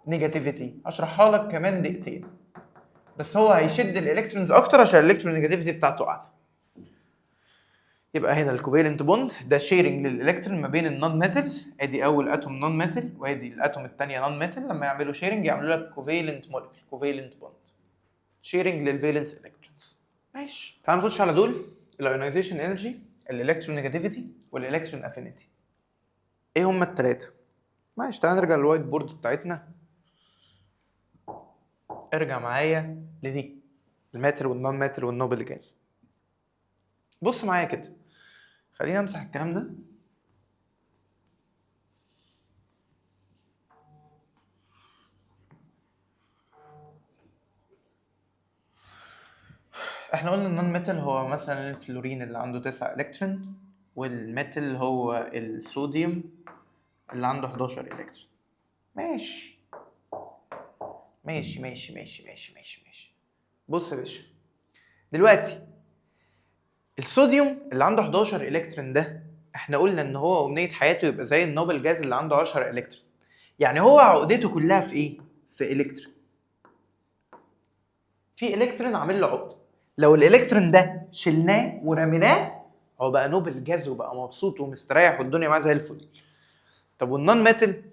نيجاتيفيتي. اشرحها لك كمان دقيقتين. بس هو هيشد الالكترونز اكتر عشان الالكترونيجاتيفيتي بتاعته اعلى. يبقى هنا الكوفالنت بوند ده شيرنج للالكترون ما بين النون ميتالز. ادي اول اتوم نون ميتال وادي الاتوم الثانيه نون ميتال. لما يعملوا شيرنج يعملوا لك كوفالنت مولكيول، كوفالنت بوند، شيرنج للفالنس الكترونز. ماشي، تعال نخش على دول: الايونايزيشن انرجي، الالكترونيجاتيفيتي، والالكترون افينيتي. ايه هم الثلاثه؟ ماشي، تعال نرجع للوايت بورد بتاعتنا. ارجع معايا لدي، الماتر والنون ماتر والنوبل جاز. بص معايا كده، خلينا امسح الكلام ده. احنا قلنا النون ميتال هو مثلا الفلورين اللي عنده 9 الكترون، والميتال هو الصوديوم اللي عنده 11 الكترون. ماشي ماشي ماشي ماشي ماشي ماشي ماشي. بص يا باشا، دلوقتي الصوديوم اللي عنده 11 الكترون ده احنا قلنا ان هو امنيه حياته يبقى زي النوبل جاز اللي عنده 10 الكترون. يعني هو عقدته كلها في ايه؟ في الكترون. في الكترون عامل له عقده، لو الالكترون ده شلناه ورميناه هو بقى نوبل جاز وبقى مبسوط ومستريح والدنيا معاه زي الفل. طب والنون ميتال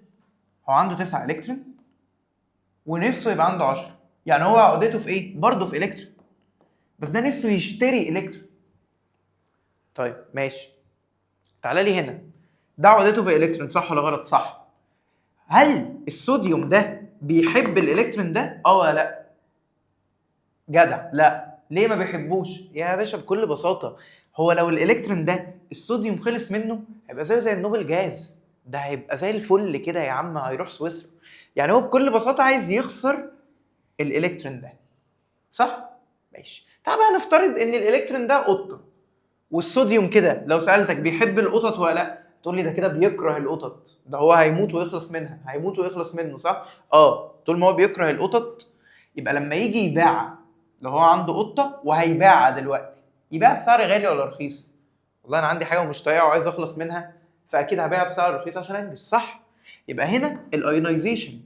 هو عنده 9 الكترون ونفسه يبقى عنده 10، يعني هو عقدته في ايه؟ برضه في الكترون، بس ده نفسه يشتري الكترون. طيب ماشي، تعالى لي هنا، ده عقدته في الكترون صح ولا غلط؟ صح. هل الصوديوم ده بيحب الالكترون ده؟ اه ولا لا؟ جدع. لا. ليه ما بيحبوش؟ يا باشا بكل بساطه، هو لو الالكترون ده الصوديوم خلص منه هيبقى زي النوبل جاز، ده هيبقى زي الفل كده يا عم، هيروح سويسرا. يعني هو بكل بساطه عايز يخسر الالكترون ده، صح؟ ماشي. تعال بقى نفترض ان الالكترون ده قطه، والصوديوم كده لو سالتك بيحب القطط ولا لا تقول لي ده كده بيكره القطط، ده هو هيموت ويخلص منها، هيموت ويخلص منه، صح؟ طول ما هو بيكره القطط يبقى لما يجي يباع، لو هو عنده قطه وهيباعها دلوقتي، يباع بسعر غالي ولا رخيص؟ والله انا عندي حاجه ومش طايقها وعايز اخلص منها، فاكيد هبيعها بسعر رخيص عشان انجز، صح؟ يبقى هنا الايونايزيشن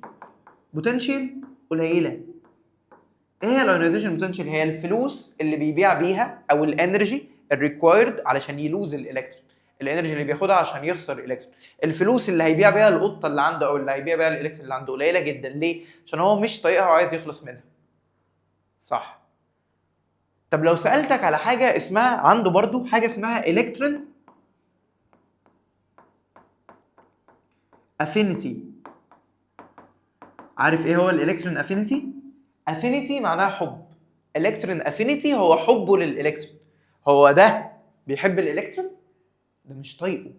بوتنشال قليله. ايه هي الايونايزيشن بوتنشال؟ هي الفلوس اللي بيبيع بيها او الانرجي الريكوايرد علشان يلوز الالكترون، الانرجي اللي بياخدها عشان يخسر الالكترون. الفلوس اللي هيبيع بيها القطه اللي عنده او اللي هيبيع بيها الالكترون اللي عنده قليله جدا. ليه؟ عشان هو مش طايقها وعايز يخلص منها، صح؟ طب لو سالتك على حاجه اسمها، عنده برضو حاجه اسمها الكترون افينيتي. عارف ايه هو الالكترون افينيتي؟ افينيتي معناها حب. الكترون افينيتي هو حبه للالكترون. هو ده بيحب الالكترون، ده مش طايقه،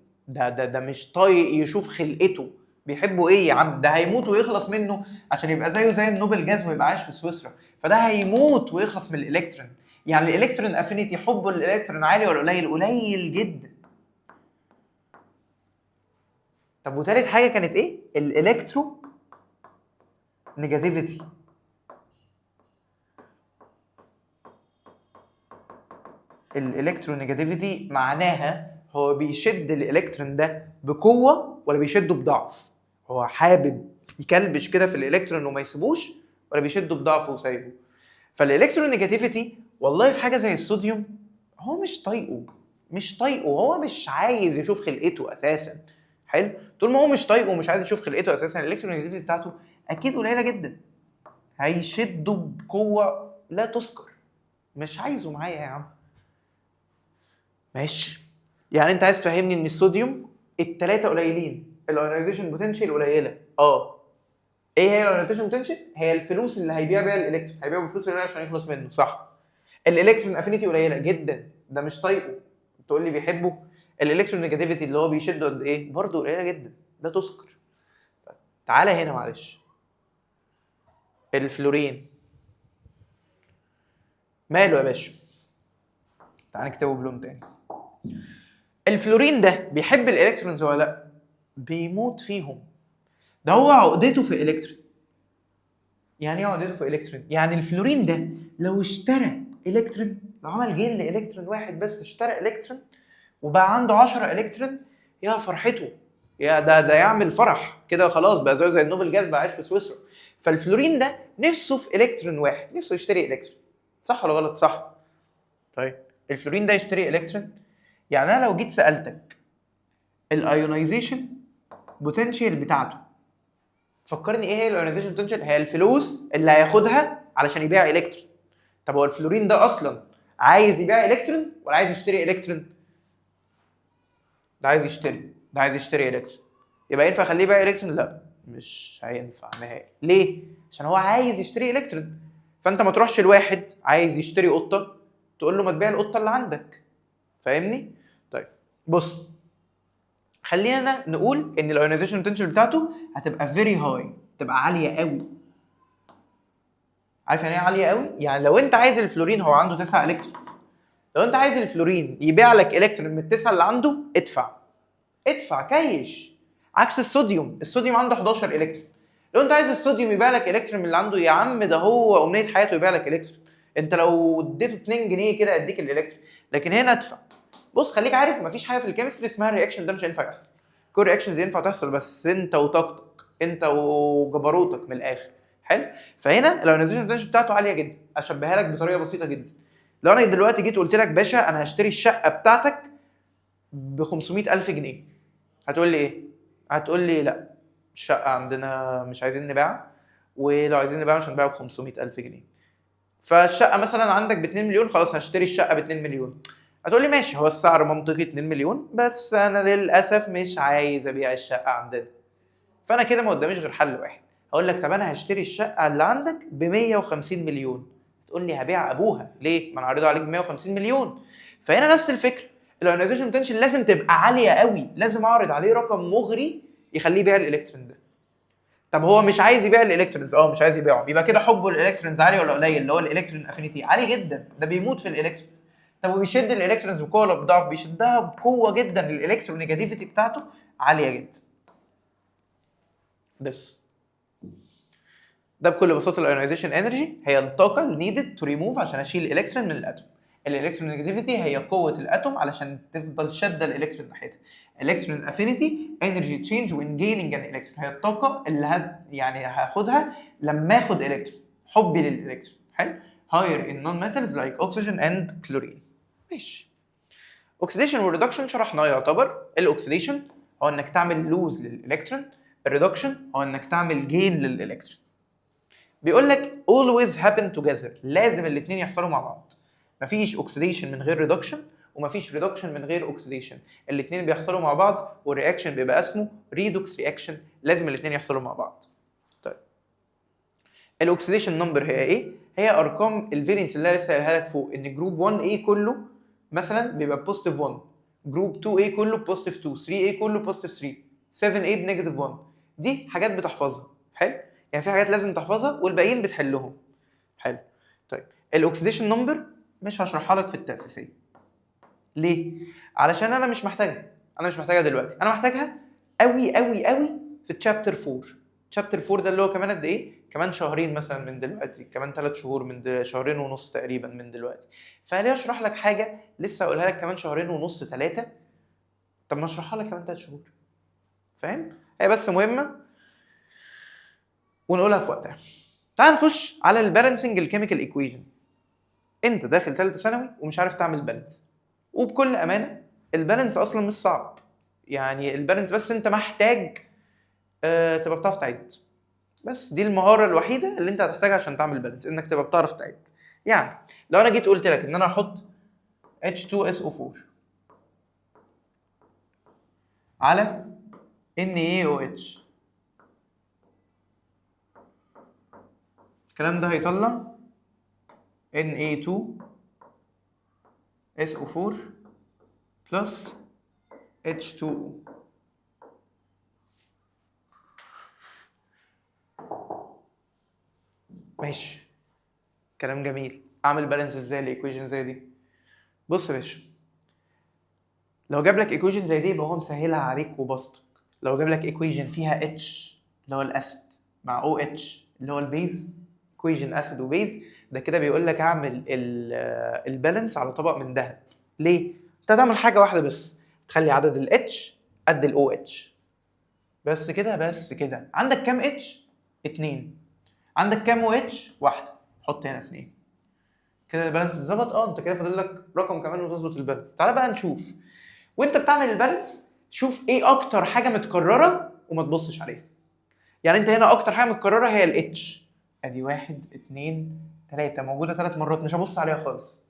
ده مش طايق يشوف خلقته بيحبوا ايه يا عم؟ ده هيموت ويخلص منه عشان يبقى زيه زي النوبل جاز ويبقى عايش في سويسرا، فده هيموت ويخلص من الالكترون. يعني الالكترون افينيتي، حبه للالكترون عالي ولا قليل؟ قليل جدا. طب وتالت حاجه كانت ايه؟ الالكترو نيجاتيفيتي. الالكترونيجاتيفيتي معناها هو بيشد الالكترون ده بقوه ولا بيشده بضعف؟ هو حابب يكلبش كده في الالكترون وما يسيبوش، ولا بيشده بضعف وسايبه؟ فالالكترونيجاتيفيتي والله في حاجه زي الصوديوم هو مش طايقه، هو مش عايز يشوف خلقته اساسا. حلو، طول ما هو مش طايقه ومش عايز يشوف خلقته اساسا، الالكترونيجاتيفيتي بتاعته اكيد قليله جدا، هيشده بقوه لا تذكر. مش عايزه معايا يا عم. ماشي، يعني انت عايز تفهمني ان الصوديوم الثلاثه قليلين، الايونايزيشن بوتنشال قليله. ايه هي الايونايزيشن بوتنشال؟ هي الفلوس اللي هيبيع بيها الالكترون، هيبيع بفلوس قليله عشان يخلص منه، صح. الالكترون افينيتي قليله جدا، ده مش طايقه. تقول لي بيحبه؟ الالكترون نيجاتيفيتي اللي هو بيشده قد ايه؟ برضه قليله جدا، ده تذكر. تعالى هنا معلش، الفلورين ماله يا باشا؟ تعالى نكتبه بلون تاني. الفلورين ده بيحب الالكترونز ولا لا؟ بيموت فيهم، ده هو عقدته في الكترون. يعني ايه عقدته في الكترون؟ يعني الفلورين ده لو اشترى الكترون، لو عمل جين لالكترون واحد بس، اشترى الكترون وبقى عنده 10 الكترون، يا فرحته، يا ده يعمل فرح كده، خلاص بقى زي النوبل جاز، بقى عايش في سويسرا. فالفلورين ده نفسه في الكترون واحد، نفسه يشتري الكترون، صح ولا غلط؟ صح. طيب الفلورين ده يشتري الكترون، يعني انا لو جيت سالتك الايونايزيشن بوتنشال بتاعته، فكرني ايه هي الايونايزيشن بوتنشال؟ هي الفلوس اللي هياخدها علشان يبيع الكترون. طب هو الفلورين ده اصلا عايز يبيع الكترون ولا عايز يشتري الكترون؟ ده عايز يشتري الكترون. يبقى ينفع اخليه يبيع الكترون؟ لا، مش هينفع نهائي. ليه؟ عشان هو عايز يشتري الكترون. فانت ما تروحش لواحد عايز يشتري قطه تقول له ما تبيع القطه اللي عندك، فاهمني؟ طيب بص، خلينا نقول ان الايونايزيشن بوتنشال بتاعته هتبقى فيري هاي، تبقى عاليه قوي. عارف يعني ايه عاليه قوي؟ يعني لو انت عايز الفلورين، هو عنده 9 الكترونز، لو انت عايز الفلورين يبيع لك الكترون من التسعه اللي عنده، ادفع كايش. عكس الصوديوم عنده 11 الكترون. لو انت عايز الصوديوم يبيع لك الكترون من اللي عنده، يا عم ده هو امنيه حياته يبيع لك الكترون، انت لو اديته 2 جنيه كده اديك الالكترون. لكن هنا ادفع. بص خليك عارف، مفيش حاجه في الكيمستري اسمها الرياكشن ده مش هينفع يحصل. كل رياكشنز ينفع تحصل بس انت وطاقتك، انت وجبروتك من الاخر. حلو. فهنا الايونايزيشن بوتنشال بتاعته عاليه جدا. اشبهها لك بطريقه بسيطه جدا، لو انا دلوقتي جيت قلت لك باشا انا هشتري الشقه بتاعتك ب 500,000 جنيه، هتقول لي ايه؟ هتقول لي لا، الشقه عندنا مش عايزين نبيعها، ولو عايزين نبيعها مش هنبيعها ب 500,000 جنيه. فالشقه مثلا عندك ب 2 مليون، خلاص هشتري الشقه ب 2 مليون. هتقول لي ماشي، هو السعر منطقي 2 مليون، بس انا للاسف مش عايز ابيع الشقه عندنا. فانا كده ما قداميش غير حل واحد، هقول لك طب انا هشتري الشقه اللي عندك ب 150 مليون. تقول لي هبيع ابوها ليه؟ ما انا عارضها عليك ب 150 مليون. فهنا نفس الفكره، الايونايزيشن بوتنشال لازم تبقى عاليه قوي، لازم اعرض عليه رقم مغري يخليه يبيع الالكترون ده. طب هو مش عايز يبيع الالكترونز، مش عايز يبيعهم، يبقى كده حبه للالكترونز عالي ولا قليل؟ اللي هو الالكترون افينيتي عالي جدا، ده بيموت في الالكترونز. طب وبيشد الالكترونز بقوه ولا بضعف؟ بيشدها بقوه جدا، الالكترونيجاتيفيتي بتاعته عاليه جدا. بس ده بكل بساطه الايونايزيشن انرجي هي الطاقه اللي نيدد تو ريموف عشان اشيل الالكترون من الاتوم. الالكترونيجاتيفيتي هي قوه الاتوم علشان تفضل شاده الالكترون ناحيتها. الكترون افينيتي انرجي تشينج وين جيننج ان الكترون، هي الطاقه اللي يعني هاخدها لما اخد الكترون، حبي للالكترون. حلو. higher in non-metals like oxygen and chlorine. ماشي. اوكسيديشن والريدكشن شرحناه يعتبر. الاوكسيديشن هو انك تعمل لوز للالكترون، الريدكشن هو انك تعمل جين للالكترون. بيقول لك always happen together، لازم الاثنين يحصلوا مع بعض. مفيش اوكسيديشن من غير ريدكشن، ومفيش ريدكشن من غير اوكسيديشن. الاثنين بيحصلوا مع بعض، والرياكشن بيبقى اسمه ريدوكس رياكشن، لازم الاثنين يحصلوا مع بعض. طيب الاوكسيديشن نمبر هي ايه؟ هي ارقام الفالنس اللي انا لسه قايلها لك فوق، ان جروب 1A كله مثلا بيبقى بوزيتيف 1، جروب 2A كله بوزيتيف 2، 3A كله بوزيتيف 3، 7A بنيجاتيف 1. دي حاجات بتحفظها. حلو، يعني في حاجات لازم تحفظها والباقيين بتحلهم. حلو. طيب الاكسيديشن نمبر مش هشرحها لك في التاسيسيه. ليه؟ علشان انا مش محتاجها دلوقتي، انا محتاجها قوي قوي قوي في الشابتر 4. شابتر 4 ده اللي هو كمان قد ايه؟ كمان شهرين مثلا من دلوقتي، كمان 3 شهور من شهرين ونص تقريبا من دلوقتي. فليه اشرح لك حاجه لسه هقولها لك كمان شهرين ونص 3؟ طب ما اشرحها لك كمان 3 شهور. فاهم؟ هي بس مهمه ونقولها في وقتها. تعال نخش على البالانسنج الكيميكال ايكويشن. انت داخل ثالثه ثانوي ومش عارف تعمل بالانس، وبكل امانه البالانس اصلا مش صعب. يعني البالانس بس انت محتاج تبقى بتعرف تعد. بس دي المهاره الوحيده اللي انت هتحتاجها عشان تعمل بالانس، انك تبقى بتعرف تعد. يعني لو انا جيت قلت لك ان انا هحط H2SO4 على NaOH، الكلام ده هيطلع Na2SO4 بلس H2O. ماشي، كلام جميل. اعمل بالانس ازاي الايكويشن زي دي؟ بص يا باشا، لو جاب لك ايكويشن زي دي يبقى هو مسهلها عليك وبسطك. لو جاب لك ايكويشن فيها اتش اللي هو الاسيد مع او اتش اللي هو البيز، ايكويشن اسيد وبيز، ده كده بيقول لك اعمل البالانس على طبق من ذهب. ليه؟ انت هتعمل حاجه واحده بس، تخلي عدد الاتش قد الاو اتش. بس كده بس كده. عندك كام اتش؟ 2. عندك كام او اتش؟ 1. حط هنا 2. كده البالانس اتظبط. انت كده فاضل لك رقم كمان وتظبط البالانس. تعالى بقى نشوف وانت بتعمل البالانس، شوف ايه اكتر حاجه متكرره وما تبصش عليها. يعني انت هنا اكتر حاجه متكرره هي الاتش، ادي 1 2 3 موجوده 3 مرات، مش هبص عليها خالص.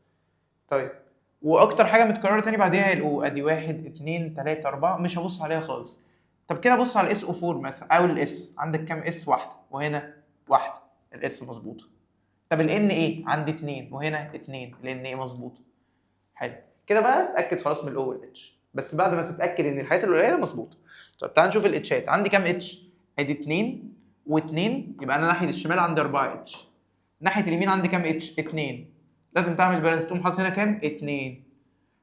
طيب واكتر حاجه متكرره تاني بعديها هي الاو، ادي 1 2 3 4 مش هبص عليها خالص. طب كده بص على الاس او 4 مثلا او الاس، عندك كام اس؟ 1 وهنا 1، الاس مظبوطه. طب الان ايه؟ عندي 2 وهنا 2، الان ايه مظبوطه. حلو كده بقى اتاكد خلاص من الاو والاتش، بس بعد ما تتاكد ان الحاجات القليله مظبوطه. طب تعال نشوف الاتشات. عندي كام اتش؟ ادي 2 و2، يبقى انا ناحيه الشمال عندي 4 اتش. ناحيه اليمين عندي كام اتش؟ 2. لازم تعمل بالانس، تقوم حاطط هنا كام؟ 2.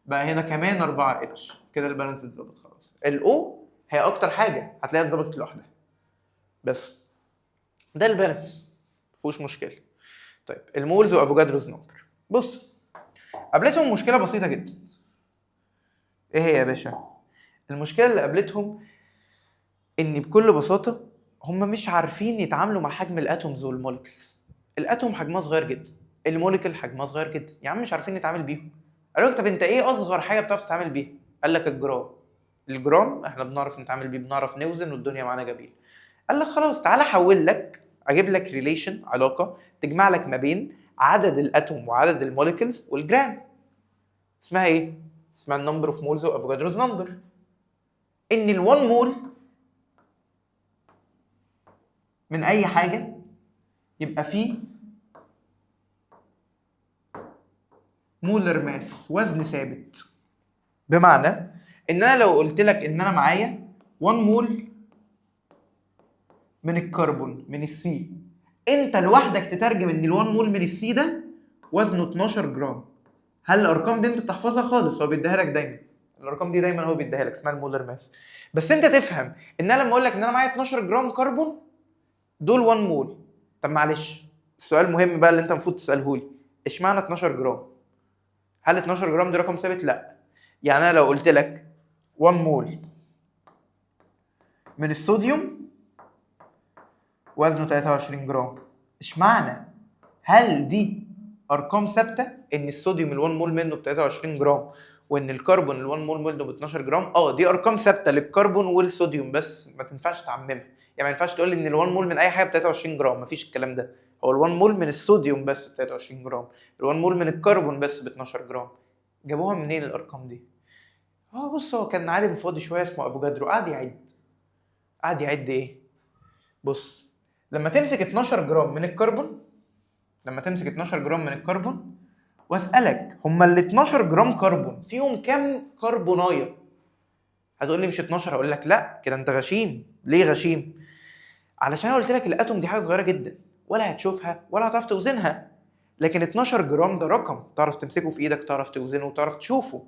بقى هنا كمان 4 اتش. كده البالانس اتظبط خلاص. الاو هي اكتر حاجه هتلاقيها اتظبطت لوحدها. بس ده البالانس مفيهوش مشكله. طيب المولز وافوجادروز نمبر، بص قابلتهم مشكله بسيطه جدا. ايه هي يا باشا؟ المشكله اللي قابلتهم ان بكل بساطه هم مش عارفين يتعاملوا مع حجم الاتومز والموليكولز. الاتوم حجمها صغير جدا، الموليكول حجمها صغير جدا، يا عم مش عارفين نتعامل بيهم. قالوا لك طب انت ايه اصغر حاجه بتعرف تتعامل بيها؟ قال لك الجرام. الجرام احنا بنعرف نتعامل بيه، بنعرف نوزن والدنيا معانا جميل. قال لك خلاص تعالى احول لك، اجيب لك ريليشن، علاقه تجمع لك ما بين عدد الاتوم وعدد الموليكولز والجرام. اسمها ايه؟ اسمها النمبر اوف مولز وافوجادروز نمبر. ان ال1 مول من اي حاجه يبقى فيه مولر ماس، وزن ثابت. بمعنى ان انا لو قلت لك ان انا معايا 1 مول من الكربون من السي، انت لوحدك تترجم ان ال1 مول من السي ده وزنه 12 جرام. هل الارقام دي انت بتحفظها خالص؟ هو بيديها لك دايما، الارقام دي دايما هو بيديها لك، اسمها المولر ماس. بس انت تفهم ان انا لما اقول لك ان انا معايا 12 جرام كربون دول 1 مول. طب معلش السؤال مهم بقى اللي انت المفروض تساله لي، اشمعنى 12 جرام؟ هل 12 جرام دي رقم ثابت؟ لا. يعني انا لو قلت لك 1 مول من الصوديوم وزنه 23 جرام، اشمعنى؟ هل دي ارقام ثابته ان الصوديوم ال1 مول منه ب 23 جرام وان الكربون ال1 مول منه ب 12 جرام؟ دي ارقام ثابته للكربون والصوديوم بس، ما تنفعش تعممها. يعني ما ينفعش تقول لي ان ال1 مول من اي حاجه ب 23 جرام، مفيش الكلام ده. هو ال1 مول من الصوديوم بس ب 23 جرام، ال1 مول من الكربون بس ب 12 جرام. جابوها منين الارقام دي؟ بص هو كان عالم فاضي شويه اسمه افوجادرو، قعد يعد ايه؟ بص لما تمسك 12 جرام من الكربون، واسالك هما ال 12 جرام كربون فيهم كام كربونايه؟ هتقول لي مش 12، هقول لك لا كده انت غشيم. ليه غشيم؟ علشان قلت لك الاتوم دي حاجه صغيره جدا، ولا هتشوفها ولا هتعرف توزنها. لكن 12 جرام ده رقم تعرف تمسكه في ايدك، تعرف توزنه وتعرف تشوفه.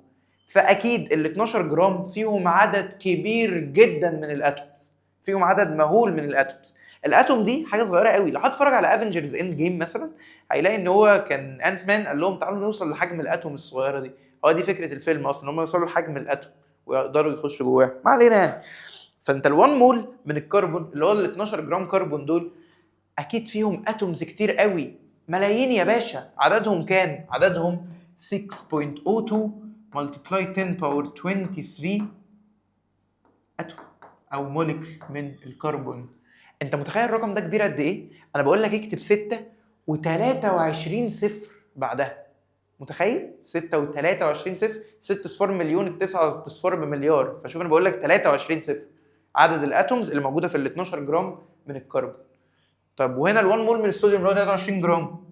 فاكيد ال 12 جرام فيهم عدد كبير جدا من الاتومز، فيهم عدد مهول من الاتومز. الاتوم دي حاجه صغيره قوي. لو هتتفرج على افنجرز اند جيم مثلا هيلاقي ان هو كان انت مان قال لهم تعالوا نوصل لحجم الاتوم الصغيره دي. هو دي فكره الفيلم اصلا، ان هم يوصلوا لحجم الاتوم ويقدروا يخشوا جواه. ما علينا يعني. فانت ال1 مول من الكربون اللي هو ال 12 جرام كربون دول اكيد فيهم اتومز كتير قوي، ملايين يا باشا. عددهم كام؟ عددهم 6.02 multiply 10 power 23 اتوم او موليكول من الكربون. انت متخيل الرقم ده كبير قد ايه؟ انا بقول لك اكتب 6 و23 صفر بعدها. متخيل 6 و23 صفر؟ 6 صفار مليون، 9 صفار بمليار. فشوف انا بقول لك 23 صفر عدد الاتومز اللي موجوده في ال 12 جرام من الكربون. طب وهنا ال1 مول من الصوديوم اللي هو 23 جرام،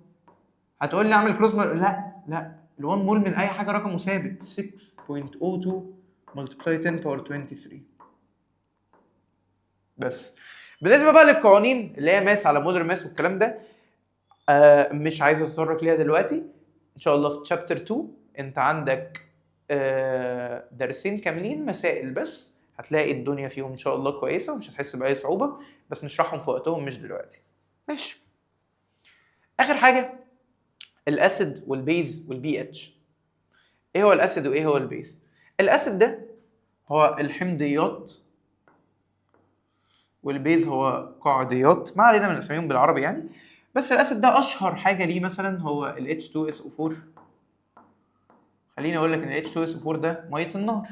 هتقول لي اعمل كروس لا ال1 مول من اي حاجه رقمه ثابت 6.02 multiply 10 power 23. بس بالنسبه بقى للقوانين اللي هي ماس على مودر ماس والكلام ده، مش عايز اتطرق ليها دلوقتي. ان شاء الله في تشابتر 2 انت عندك درسين كاملين مسائل بس، هتلاقي الدنيا فيهم ان شاء الله كويسه ومش هتحس باي صعوبه، بس نشرحهم في وقتهم مش دلوقتي. ماشي. اخر حاجه الاسيد والبيز والبي اتش. ايه هو الاسيد وايه هو البيز؟ الاسيد ده هو الحمضيات، والبيز هو قاعديات. ما علينا من اساميهم بالعربي يعني. بس الاسيد ده اشهر حاجه ليه مثلا هو ال H2SO4. خليني اقول لك ان ال H2SO4 ده ميه النار.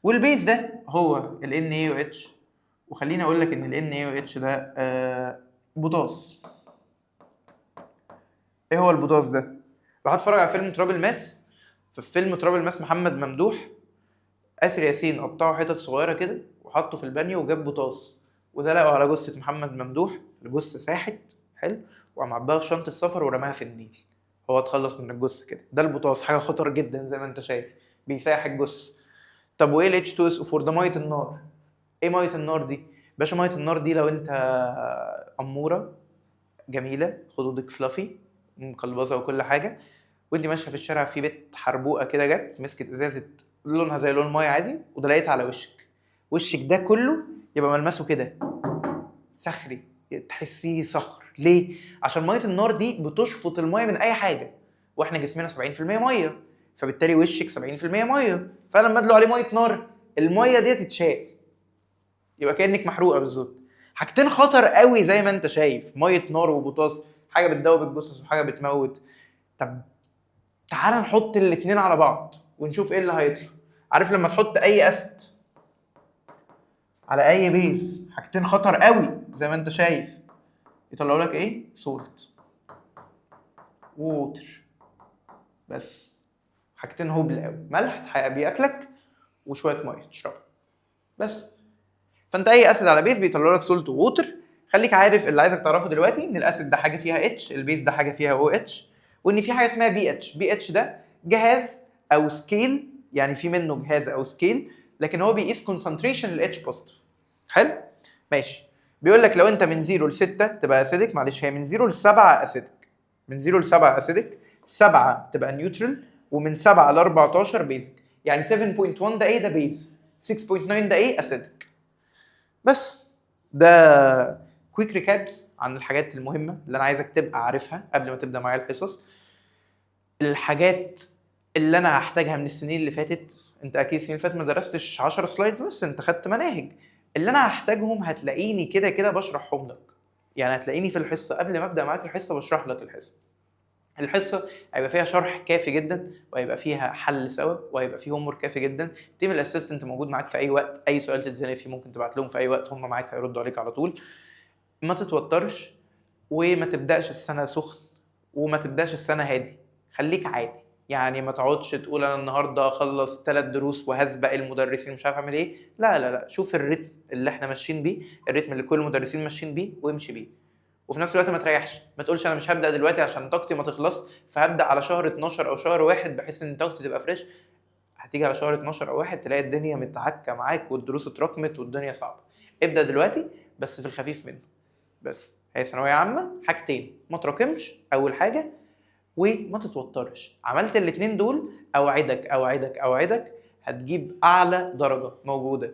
والبيز ده هو ال NaOH. وخليني اقول لك ان ال NaOH ده بوتاس. ايه هو البوتاس ده؟ لو هتتفرج على فيلم تراب الماس، في فيلم تراب الماس محمد ممدوح آسر ياسين قطعه حتت صغيره كده وحطه في البانيو وجاب بوتاس، وده لقوا على جثه محمد ممدوح. الجثه ساحت حلو، وقام عباها في شنطه سفر ورماها في النيل. هو اتخلص من الجثه كده. ده البوتاس، حاجه خطر جدا زي ما انت شايف، بيساح الجثه. طب وايه ال H2SO4 ده؟ ميه النار. ايه ميه النار دي؟ باشا ميه النار دي لو انت اموره جميله خدودك فلافي مقلبظه وكل حاجه، وانت ماشيه في الشارع في بنت حربوقه كده جت مسكت ازازه لونها زي لون ميه عادي ودلقيتها على وشك ده كله يبقى ملمسه كده صخري، تحسيه صخر. ليه؟ عشان ميه النار دي بتشفط الميه من اي حاجه، واحنا جسمنا 70% ميه، فبالتالي وشك 70% ميه. فلما ادلوا عليه ميه نار الميه دي تتشال، يبقى كانك محروقه بالظبط. حاجتين خطر قوي زي ما انت شايف، ميه نار وبوتاس، حاجه بتدوب الجثث وحاجه بتموت. طب تعال نحط الاتنين على بعض ونشوف ايه اللي هيطلع. عارف لما تحط اي اسيد على اي بيز، حاجتين خطر قوي زي ما انت شايف، يطلعوا لك ايه؟ سولت، ووتر. بس حاجتين هبل قوي، ملح بياكلك وشويه ميه تشربها بس. فانت اي اسيد على بيز بيطلع لك سولت ووتر. خليك عارف اللي عايزك تعرفه دلوقتي، ان الاسيد ده حاجه فيها اتش، البيز ده حاجه فيها او اتش، وان في حاجه اسمها بي اتش. بي اتش ده جهاز او سكيل، يعني في منه جهاز او سكيل، لكن هو بيقيس كونسنتريشن الاتش بوزيتيف. حلو؟ ماشي. بيقول لك لو انت من 0 ل 6 تبقى اسيدك، معلش هي من 0 ل 7 اسيدك، من 0 ل 7 اسيدك، 7 تبقى نيوترال، ومن 7 ل 14 بيزك. يعني 7.1 ده ايه؟ ده بيز. 6.9 ده ايه؟ اسيدك. بس ده كويك ريكابس عن الحاجات المهمه اللي انا عايزك تبقى عارفها قبل ما تبدا معايا الحصص. الحاجات اللي انا هحتاجها من السنين اللي فاتت، انت اكيد السنين اللي فاتت ما درستش 10 سلايدز بس، انت خدت مناهج. اللي انا هحتاجهم هتلاقيني كده كده بشرحهم لك، يعني هتلاقيني في الحصه قبل ما ابدا معاك الحصه بشرح لك الحصه هيبقى فيها شرح كافي جدا، وهيبقى فيها حل سوا، وهيبقى فيه هوم ورك كافي جدا. تيم الاسيستنت موجود معاك في اي وقت، اي سؤال تتزنق فيه ممكن تبعت لهم في اي وقت، هم معاك هيردوا عليك على طول. ما تتوترش، وما تبداش السنه سخن، وما تبداش السنه هادي. خليك عادي، يعني ما تقعدش تقول انا النهارده اخلص 3 دروس وهسبق المدرسين مش عارف اعمل ايه. لا، شوف الريتم اللي احنا ماشيين بيه، الريتم اللي كل المدرسين ماشيين بيه، وامشي بيه. وفي نفس الوقت ما تريحش، ما تقولش انا مش هبدا دلوقتي عشان طاقتي ما تخلص، فهبدا على شهر 12 او شهر 1 بحيث ان طاقتي تبقى فريش. هتيجي على شهر 12 او واحد تلاقي الدنيا متعكه معاك والدروس اتراكمت والدنيا صعبه. ابدا دلوقتي بس في الخفيف منه. بس هي ثانويه عامه حاجتين، ما تراكمش اول حاجه وما تتوترش. عملت الاتنين دول اوعدك اوعدك اوعدك هتجيب اعلى درجه موجوده.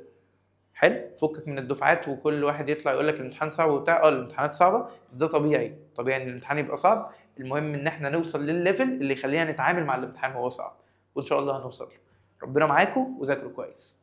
حلو، فكك من الدفعات وكل واحد يطلع يقول لك الامتحان صعب وبتاع. الامتحانات صعبه بس ده طبيعي، طبيعي ان الامتحان يبقى صعب. المهم ان احنا نوصل للليفل اللي يخلينا نتعامل مع الامتحان وهو صعب، وان شاء الله هنوصل. ربنا معاكم وذاكروا كويس.